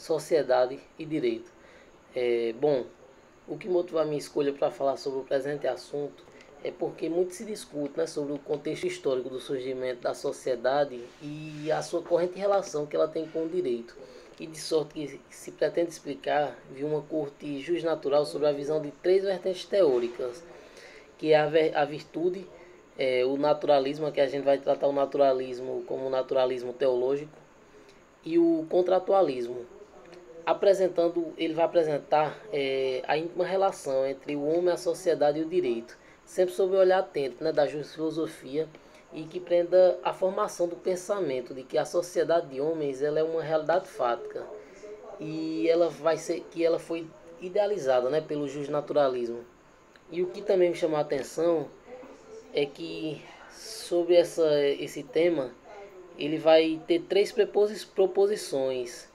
sociedade e direito. Bom, o que motivou a minha escolha para falar sobre o presente assunto é porque muito se discute, né, sobre o contexto histórico do surgimento da sociedade e a sua corrente relação que ela tem com o direito. E de sorte que se pretende explicar de uma corte justnatural sobre a visão de três vertentes teóricas, que é a virtude, o naturalismo, que a gente vai tratar o naturalismo como naturalismo teológico, e o contratualismo. Ele vai apresentar a íntima relação entre o homem, a sociedade e o direito, sempre sob o olhar atento, né, da justa filosofia, e que prenda a formação do pensamento de que a sociedade de homens ela é uma realidade fática e ela foi idealizada, né, pelo justnaturalismo. E o que também me chamou a atenção é que sobre esse tema ele vai ter três proposições,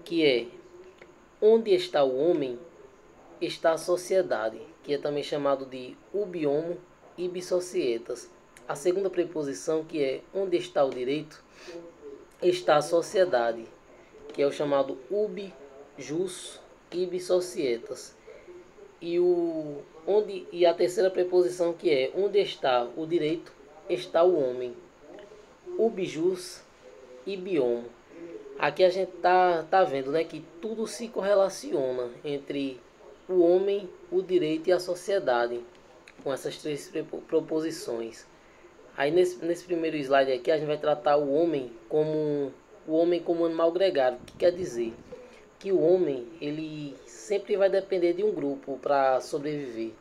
que é: onde está o homem, está a sociedade, que é também chamado de ubi homo, ibi societas. A segunda preposição, que é onde está o direito, está a sociedade, que é o chamado ubi jus, ibi societas. E a terceira preposição, que é onde está o direito, está o homem, ubi jus, ibi homo. Aqui a gente tá vendo, né, que tudo se correlaciona entre o homem, o direito e a sociedade, com essas três proposições. Aí nesse primeiro slide aqui a gente vai tratar o homem como animal gregário, o que quer dizer que o homem ele sempre vai depender de um grupo para sobreviver.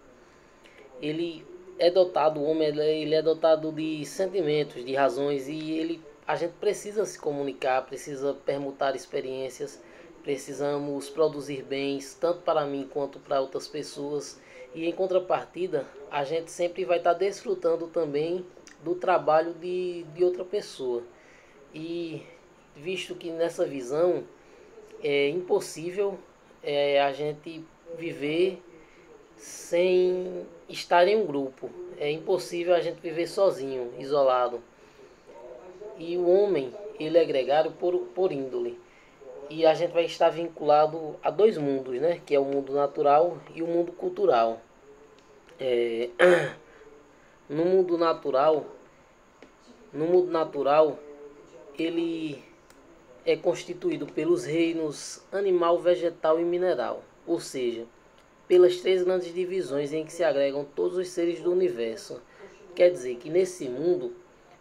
Ele o homem ele é dotado de sentimentos, de razões, e a gente precisa se comunicar, precisa permutar experiências, precisamos produzir bens tanto para mim quanto para outras pessoas, e em contrapartida a gente sempre vai estar desfrutando também do trabalho de outra pessoa. E visto que nessa visão é impossível a gente viver sem estar em um grupo. É impossível a gente viver sozinho, isolado. E o homem, ele é gregário por índole. E a gente vai estar vinculado a dois mundos, né? Que é o mundo natural e o mundo cultural. É, no mundo natural, no mundo natural, ele é constituído pelos reinos animal, vegetal e mineral. Ou seja, pelas três grandes divisões em que se agregam todos os seres do universo. Quer dizer que nesse mundo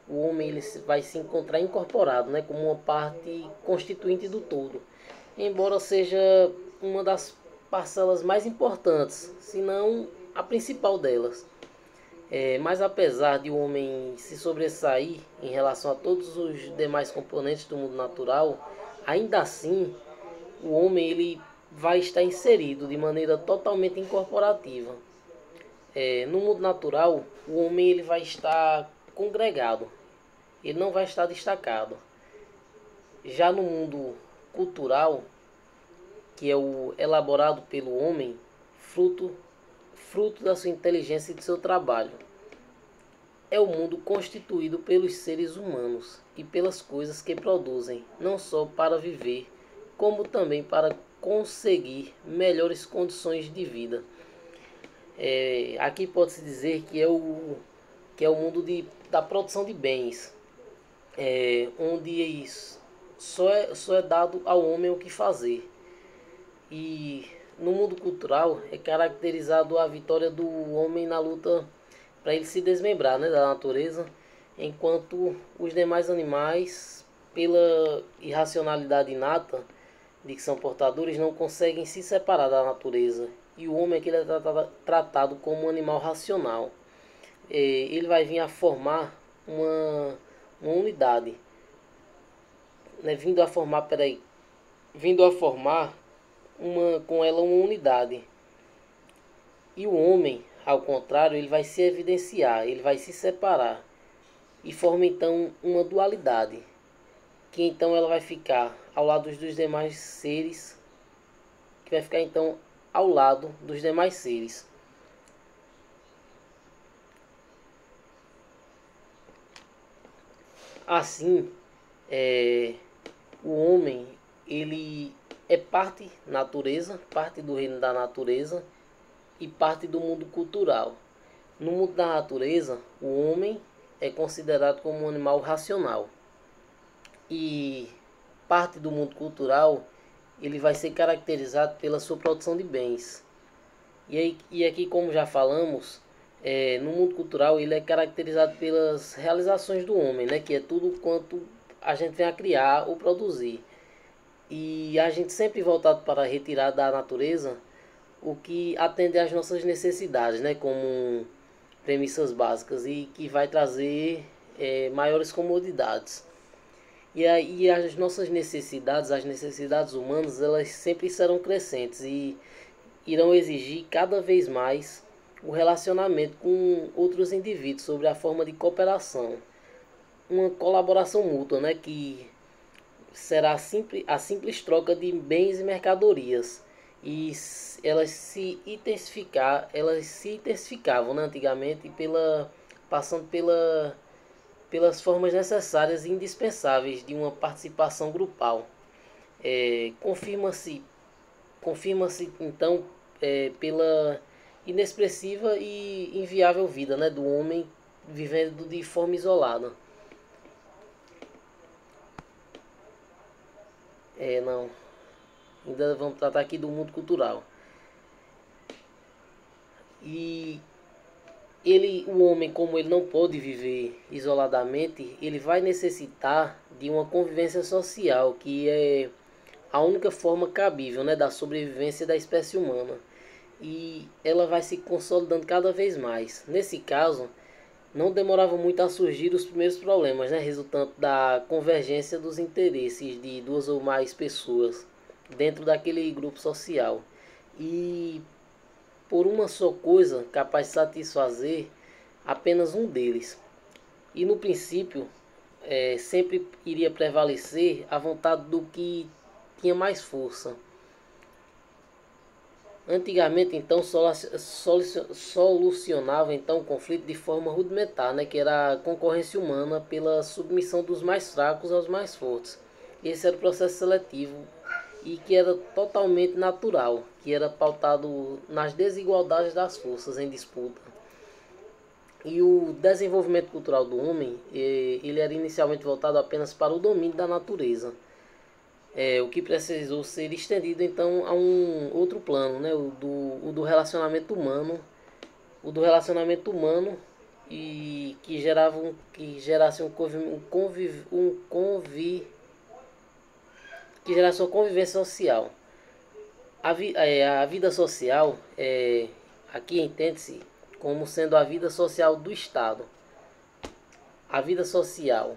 o homem ele vai se encontrar incorporado, né, como uma parte constituinte do todo, embora seja uma das parcelas mais importantes, se não a principal delas. Mas apesar de o homem se sobressair em relação a todos os demais componentes do mundo natural, ainda assim o homem ele vai estar inserido de maneira totalmente incorporativa. No mundo natural, o homem ele vai estar congregado, ele não vai estar destacado. Já no mundo cultural, que é o elaborado pelo homem, fruto da sua inteligência e do seu trabalho, é o mundo constituído pelos seres humanos e pelas coisas que produzem, não só para viver, como também para conseguir melhores condições de vida. Aqui pode-se dizer que é o mundo da produção de bens, onde só é dado ao homem o que fazer. E no mundo cultural é caracterizado a vitória do homem na luta para ele se desmembrar, né, da natureza, enquanto os demais animais, pela irracionalidade inata de que são portadores, não conseguem se separar da natureza. E o homem aqui é tratado como um animal racional. Ele vai vir a formar uma unidade, né, vindo a formar com ela uma unidade. E o homem, ao contrário, ele vai se evidenciar, ele vai se separar e forma então uma dualidade, que então ela vai ficar ao lado dos demais seres, que vai ficar então ao lado dos demais seres. Assim, o homem ele é parte natureza, parte do reino da natureza e parte do mundo cultural. No mundo da natureza, o homem é considerado como um animal racional. E parte do mundo cultural, ele vai ser caracterizado pela sua produção de bens. E aqui, como já falamos, no mundo cultural ele é caracterizado pelas realizações do homem, né? Que é tudo quanto a gente vem a criar ou produzir. E a gente sempre voltado para retirar da natureza o que atende às nossas necessidades, né? Como premissas básicas e que vai trazer maiores comodidades. E as nossas necessidades, as necessidades humanas, elas sempre serão crescentes e irão exigir cada vez mais o relacionamento com outros indivíduos sobre a forma de cooperação, uma colaboração mútua, né, que será a simples troca de bens e mercadorias. E elas se intensificavam, né, antigamente passando pelas formas necessárias e indispensáveis de uma participação grupal. Confirma-se então pela inexpressiva e inviável vida, né, do homem vivendo de forma isolada. Não. Ainda vamos tratar aqui do mundo cultural. E o homem, como ele não pode viver isoladamente, ele vai necessitar de uma convivência social, que é a única forma cabível, né, da sobrevivência da espécie humana. E ela vai se consolidando cada vez mais. Nesse caso, não demorava muito a surgir os primeiros problemas, né, resultante da convergência dos interesses de duas ou mais pessoas dentro daquele grupo social. E por uma só coisa capaz de satisfazer apenas um deles. E no princípio, sempre iria prevalecer a vontade do que tinha mais força. Antigamente, então, solucionava então o conflito de forma rudimentar, né, que era a concorrência humana pela submissão dos mais fracos aos mais fortes. Esse era o processo seletivo e que era totalmente natural, que era pautado nas desigualdades das forças em disputa. E o desenvolvimento cultural do homem, ele era inicialmente voltado apenas para o domínio da natureza. O que precisou ser estendido então a um outro plano, né? O do relacionamento humano, e que gerasse que gerasse uma convivência social. A vida social, aqui entende-se como sendo a vida social do Estado. A vida social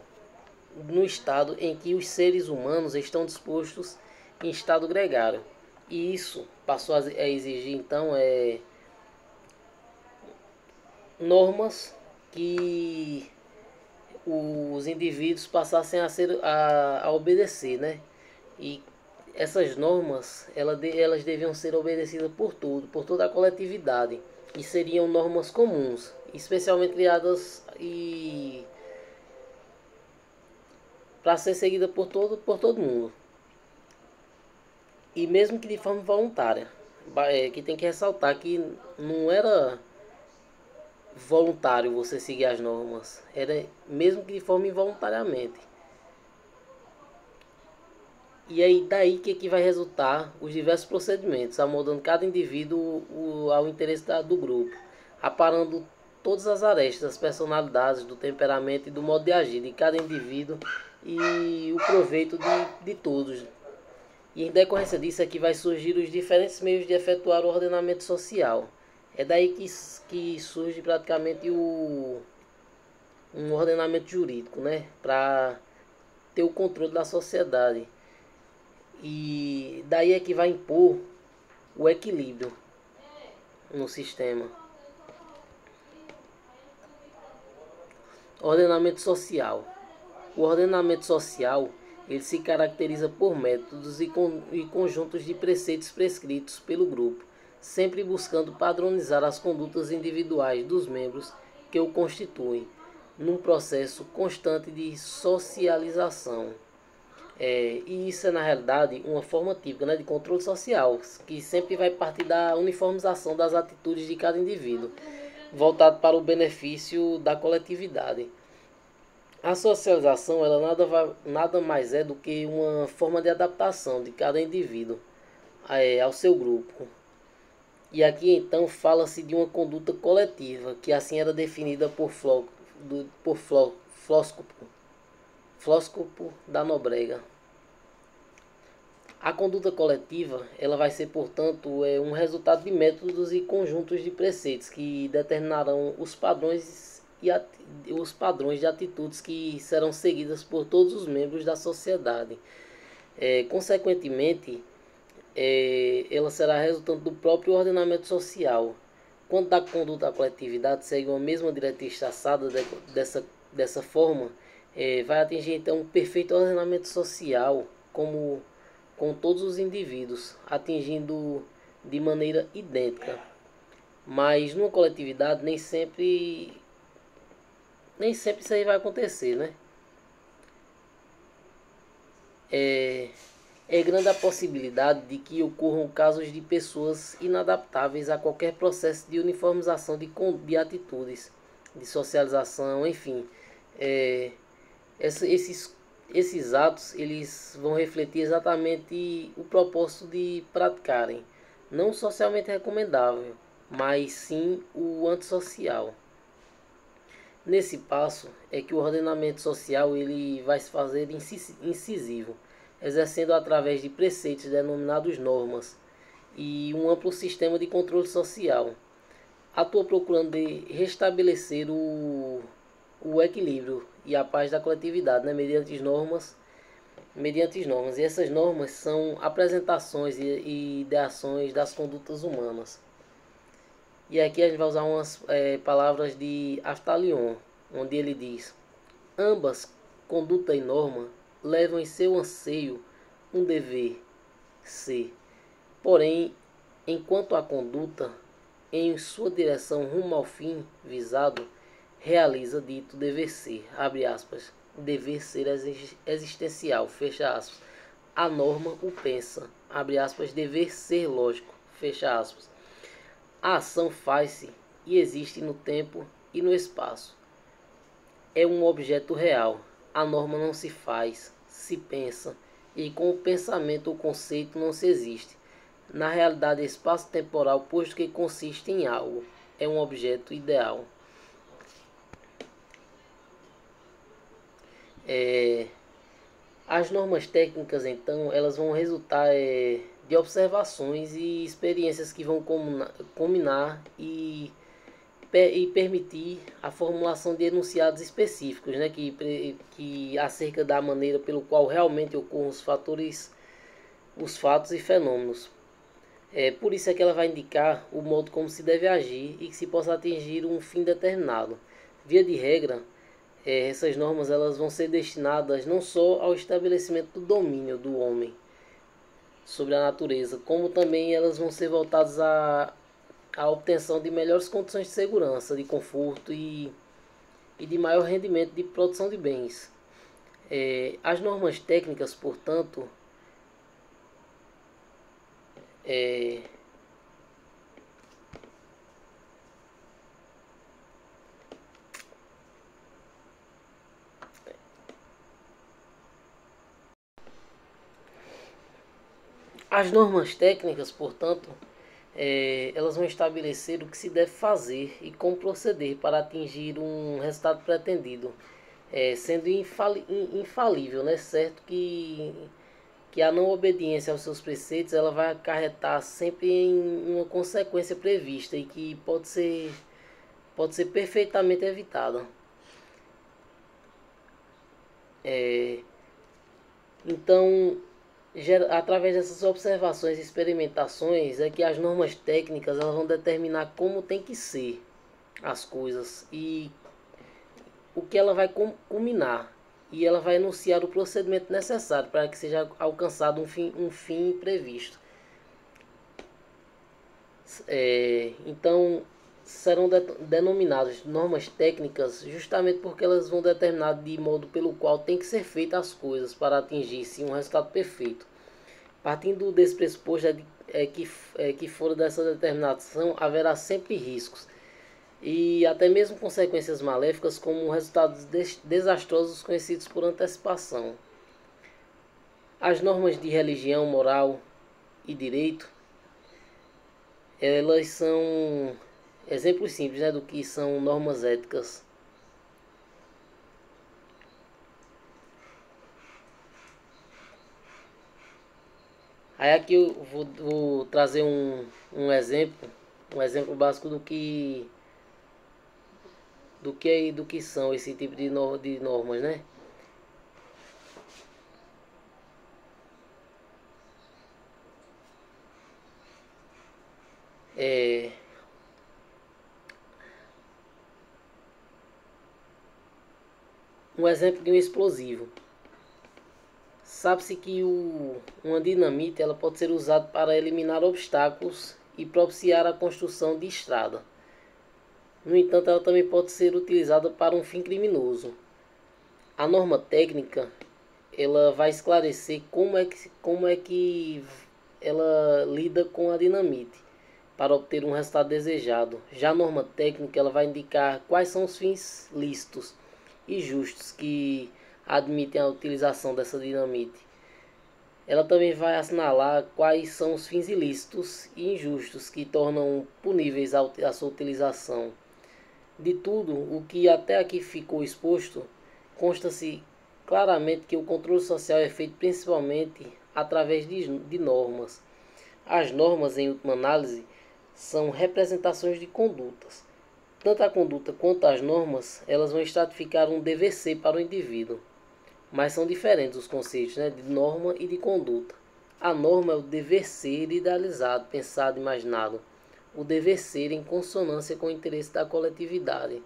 no estado em que os seres humanos estão dispostos em estado gregário. E isso passou a exigir então normas que os indivíduos passassem a obedecer, né? E essas normas elas deviam ser obedecidas por toda a coletividade, e seriam normas comuns, especialmente criadas para ser seguida por todo mundo. E mesmo que de forma voluntária. Que tem que ressaltar que não era voluntário você seguir as normas. Era mesmo que de forma involuntariamente. E aí daí que vai resultar os diversos procedimentos, amoldando cada indivíduo ao interesse do grupo, aparando todas as arestas, das personalidades, do temperamento e do modo de agir de cada indivíduo e o proveito de todos. E em decorrência disso é que vai surgir os diferentes meios de efetuar o ordenamento social. É daí que surge praticamente um ordenamento jurídico, né, para ter o controle da sociedade. E daí é que vai impor o equilíbrio no sistema. Ordenamento social. O ordenamento social ele se caracteriza por métodos e conjuntos de preceitos prescritos pelo grupo, sempre buscando padronizar as condutas individuais dos membros que o constituem, num processo constante de socialização. E isso é, na realidade, uma forma típica, né, de controle social, que sempre vai partir da uniformização das atitudes de cada indivíduo, voltado para o benefício da coletividade. A socialização, ela nada mais é do que uma forma de adaptação de cada indivíduo ao seu grupo. E aqui então fala-se de uma conduta coletiva, que assim era definida por Flósculo da Nóbrega. A conduta coletiva, ela vai ser, portanto, um resultado de métodos e conjuntos de preceitos que determinarão os padrões os padrões de atitudes que serão seguidas por todos os membros da sociedade. Consequentemente, ela será resultante do próprio ordenamento social. Quando a conduta da coletividade segue uma mesma diretriz traçada dessa forma, vai atingir então um perfeito ordenamento social com todos os indivíduos, atingindo de maneira idêntica. Mas numa coletividade nem sempre isso aí vai acontecer, né? É grande a possibilidade de que ocorram casos de pessoas inadaptáveis a qualquer processo de uniformização de atitudes, de socialização, enfim. Esses atos, eles vão refletir exatamente o propósito de praticarem, não socialmente recomendável, mas sim o antissocial. Nesse passo é que o ordenamento social ele vai se fazer incisivo, exercendo através de preceitos denominados normas e um amplo sistema de controle social. Atua procurando restabelecer o equilíbrio e a paz da coletividade, né, mediante normas. E essas normas são apresentações e ideações das condutas humanas. E aqui a gente vai usar umas palavras de Aftalion, onde ele diz: ambas, conduta e norma, levam em seu anseio um dever ser. Porém, enquanto a conduta, em sua direção rumo ao fim visado, realiza dito dever ser, abre aspas, dever ser existencial, fecha aspas. A norma o pensa, abre aspas, dever ser lógico, fecha aspas. A ação faz-se e existe no tempo e no espaço. É um objeto real. A norma não se faz, se pensa, e com o pensamento o conceito não se existe. Na realidade, espaço-temporal, posto que consiste em algo, é um objeto ideal. As normas técnicas, então, elas vão resultar de observações e experiências que vão combinar e permitir a formulação de enunciados específicos, né, que acerca da maneira pelo qual realmente ocorrem os fatos e fenômenos. Por isso é que ela vai indicar o modo como se deve agir e que se possa atingir um fim determinado. Via de regra, essas normas elas vão ser destinadas não só ao estabelecimento do domínio do homem sobre a natureza, como também elas vão ser voltadas à obtenção de melhores condições de segurança, de conforto e de maior rendimento de produção de bens. As normas técnicas, portanto, elas vão estabelecer o que se deve fazer e como proceder para atingir um resultado pretendido, sendo infalível, né? Certo que a não obediência aos seus preceitos ela vai acarretar sempre em uma consequência prevista e que pode ser perfeitamente evitada. Então, através dessas observações e experimentações é que as normas técnicas elas vão determinar como tem que ser as coisas e o que ela vai culminar, e ela vai enunciar o procedimento necessário para que seja alcançado um fim previsto. Então, serão denominadas normas técnicas justamente porque elas vão determinar de modo pelo qual tem que ser feitas as coisas para atingir-se um resultado perfeito. Partindo desse pressuposto que fora dessa determinação haverá sempre riscos e até mesmo consequências maléficas como resultados desastrosos conhecidos por antecipação. As normas de religião, moral e direito, elas são exemplos simples, né, do que são normas éticas. Aí aqui eu vou trazer um exemplo básico do que são esse tipo de normas, né? Um exemplo de um explosivo. Sabe-se que uma dinamite ela pode ser usada para eliminar obstáculos e propiciar a construção de estrada. No entanto, ela também pode ser utilizada para um fim criminoso. A norma técnica ela vai esclarecer como é que ela lida com a dinamite para obter um resultado desejado. Já a norma técnica ela vai indicar quais são os fins lícitos e justos que admitem a utilização dessa dinamite. Ela também vai assinalar quais são os fins ilícitos e injustos que tornam puníveis a sua utilização. De tudo o que até aqui ficou exposto, consta-se claramente que o controle social é feito principalmente através de normas. As normas, em última análise, são representações de condutas. Tanto a conduta quanto as normas, elas vão estratificar um dever ser para o indivíduo. Mas são diferentes os conceitos, né, de norma e de conduta. A norma é o dever ser idealizado, pensado, imaginado. O dever ser em consonância com o interesse da coletividade.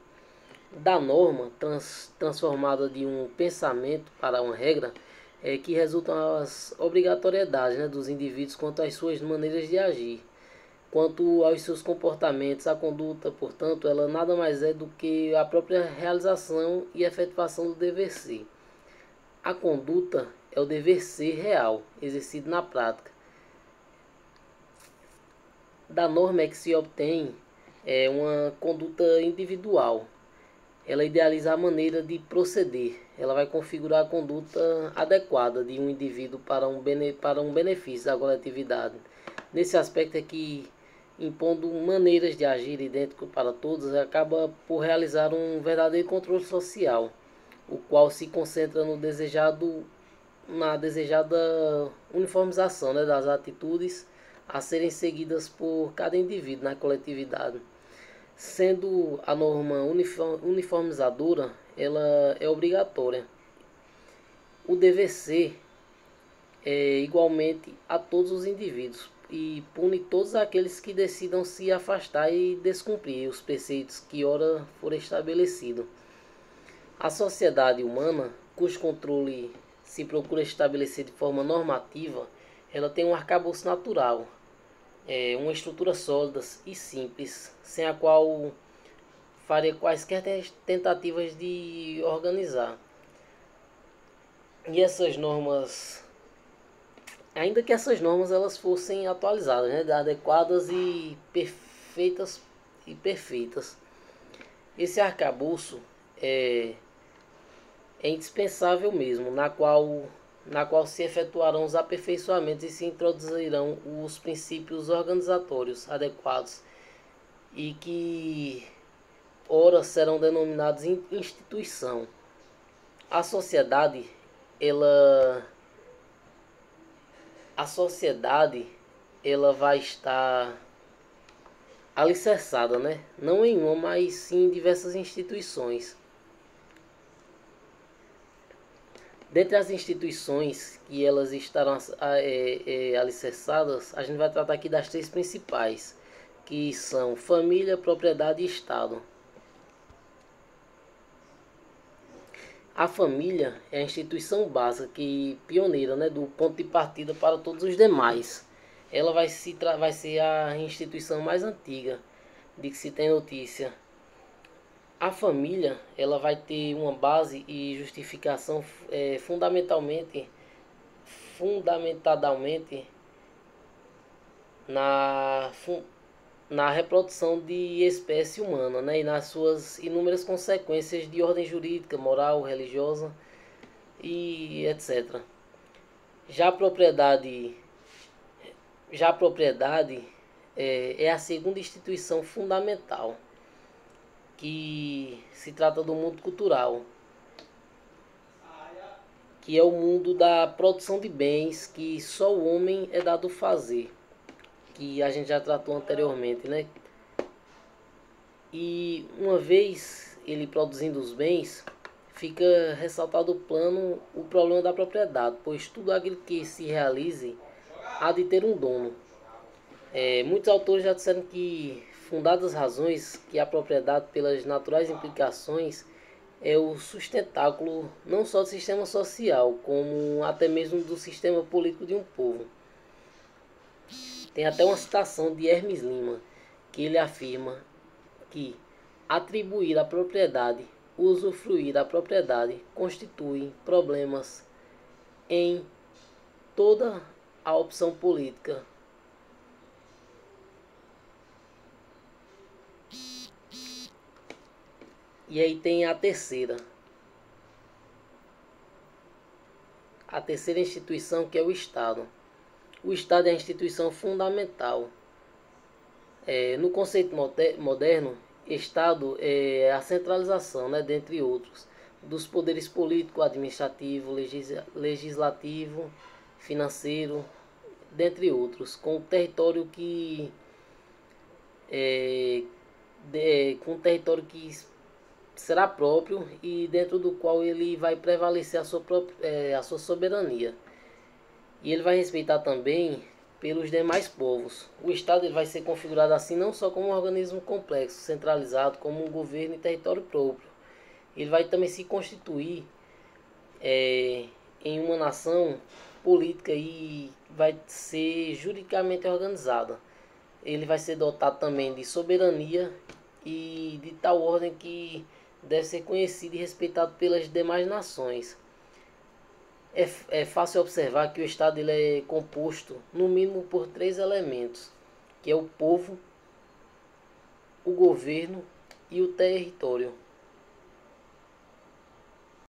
Da norma, transformada de um pensamento para uma regra, que resultam as obrigatoriedades, né, dos indivíduos quanto às suas maneiras de agir. Quanto aos seus comportamentos, a conduta, portanto, ela nada mais é do que a própria realização e efetivação do dever ser. A conduta é o dever ser real, exercido na prática. Da norma é que se obtém uma conduta individual. Ela idealiza a maneira de proceder. Ela vai configurar a conduta adequada de um indivíduo para um benefício da coletividade. Nesse aspecto é que, impondo maneiras de agir idênticas para todos, acaba por realizar um verdadeiro controle social, o qual se concentra na desejada uniformização, né, das atitudes a serem seguidas por cada indivíduo na coletividade. Sendo a norma uniformizadora, ela é obrigatória. O dever ser é igualmente a todos os indivíduos e pune todos aqueles que decidam se afastar e descumprir os preceitos que ora foram estabelecidos. A sociedade humana, cujo controle se procura estabelecer de forma normativa, ela tem um arcabouço natural, uma estrutura sólida e simples, sem a qual faria quaisquer tentativas de organizar. E essas normas, ainda que essas normas elas fossem atualizadas, né, adequadas e perfeitas, esse arcabouço é indispensável mesmo, na qual se efetuarão os aperfeiçoamentos e se introduzirão os princípios organizatórios adequados e que ora serão denominados instituição. A sociedade vai estar alicerçada, né? Não em uma, mas sim em diversas instituições. Dentre as instituições que elas estarão alicerçadas, a gente vai tratar aqui das três principais, que são família, propriedade e Estado. A família é a instituição básica e pioneira, né, do ponto de partida para todos os demais. Ela vai ser a instituição mais antiga, de que se tem notícia. A família, ela vai ter uma base e justificação fundamentadamente na, na reprodução de espécie humana, né, e nas suas inúmeras consequências de ordem jurídica, moral, religiosa e etc. Já a propriedade, já a propriedade é a segunda instituição fundamental, que se trata do mundo cultural, que é o mundo da produção de bens que só o homem é dado fazer, que a gente já tratou anteriormente, né? E uma vez ele produzindo os bens, fica ressaltado o problema da propriedade, pois tudo aquilo que se realize há de ter um dono. Muitos autores já disseram que, fundadas razões, que a propriedade, pelas naturais implicações, é o sustentáculo não só do sistema social, como até mesmo do sistema político de um povo. Tem até uma citação de Hermes Lima, que ele afirma que atribuir a propriedade, usufruir da propriedade, constitui problemas em toda a opção política. E aí tem a terceira instituição, que é o Estado. O Estado é a instituição fundamental. No conceito moderno, Estado é a centralização, né, dentre outros, dos poderes político, administrativo, legislativo, financeiro, dentre outros, com território que será próprio e dentro do qual ele vai prevalecer a sua soberania. E ele vai respeitar também pelos demais povos. O Estado ele vai ser configurado assim não só como um organismo complexo, centralizado, como um governo e território próprio. Ele vai também se constituir em uma nação política e vai ser juridicamente organizada. Ele vai ser dotado também de soberania e de tal ordem que deve ser conhecido e respeitado pelas demais nações. É fácil observar que o Estado ele é composto no mínimo por três elementos, que é o povo, o governo e o território.